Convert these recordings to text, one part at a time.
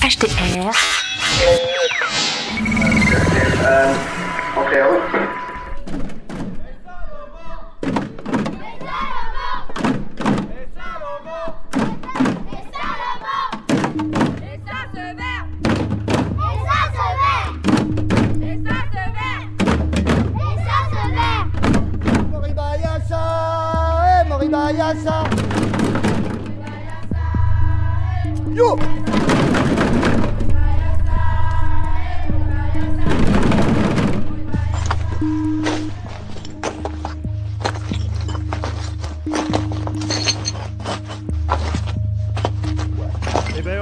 HDR. Entrée à route. Moribayasa. Yo.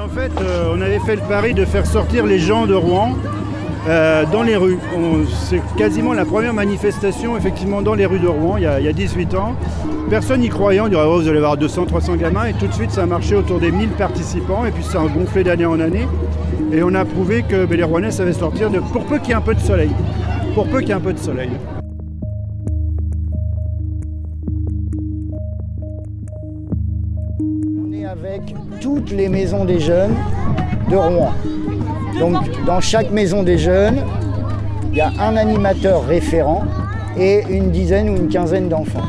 En fait, on avait fait le pari de faire sortir les gens de Rouen dans les rues. C'est quasiment la première manifestation effectivement dans les rues de Rouen il y a 18 ans. Personne n'y croyait, on dirait oh, vous allez avoir 200-300 gamins et tout de suite ça a marché autour des 1000 participants et puis ça a gonflé d'année en année. Et on a prouvé que les Rouennais savaient sortir pour peu qu'il y ait un peu de soleil. Pour peu qu'il y ait un peu de soleil. On est avec toutes les maisons des jeunes de Rouen. Donc dans chaque maison des jeunes, il y a un animateur référent et une dizaine ou une quinzaine d'enfants.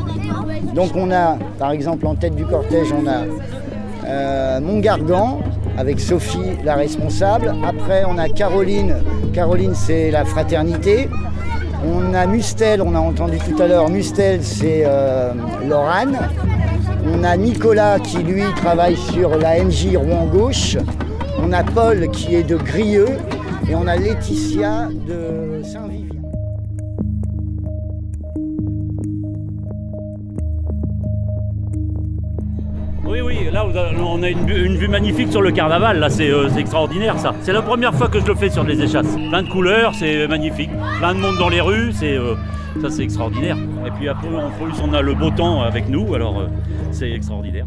Donc on a, par exemple, en tête du cortège, on a Montgargan avec Sophie, la responsable. Après, on a Caroline. Caroline, c'est la fraternité. On a Mustel, on a entendu tout à l'heure. Mustel, c'est Laurane. On a Nicolas qui, lui, travaille sur la MJ Rouen Gauche. On a Paul qui est de Grieux. Et on a Laetitia de Saint-Vivien. Oui, là on a une vue magnifique sur le carnaval, là c'est extraordinaire ça. C'est la première fois que je le fais sur des échasses. Plein de couleurs, c'est magnifique. Plein de monde dans les rues, ça c'est extraordinaire. Et puis après en plus on a le beau temps avec nous, alors c'est extraordinaire.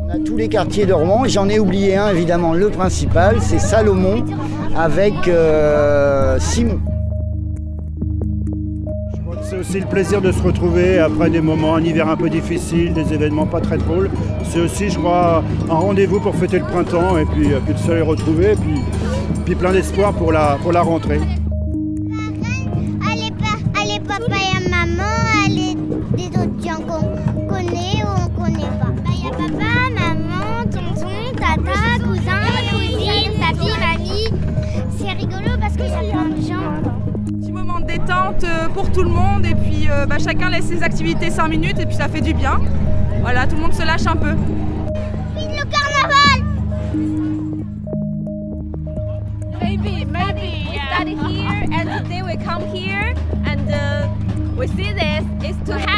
On a tous les quartiers de Rouen, j'en ai oublié un évidemment, le principal, c'est Salomon avec Simon. C'est aussi le plaisir de se retrouver après des moments, un hiver un peu difficile, des événements pas très drôles. C'est aussi, je crois, un rendez-vous pour fêter le printemps et puis de se les retrouver et puis plein d'espoir pour la rentrée. Allez papa et maman, allez des autres gens qu'on connaît ou on connaît pas. Il y a papa, maman, tonton, tata, cousin, cousine, papy, mamie. C'est rigolo parce qu'il y a plein de gens. Petit moment de détente pour tout le monde et puis chacun laisse ses activités 5 minutes et puis ça fait du bien. Voilà, tout le monde se lâche un peu. Vive le carnaval! Maybe we started here and today we come here and we see this is to have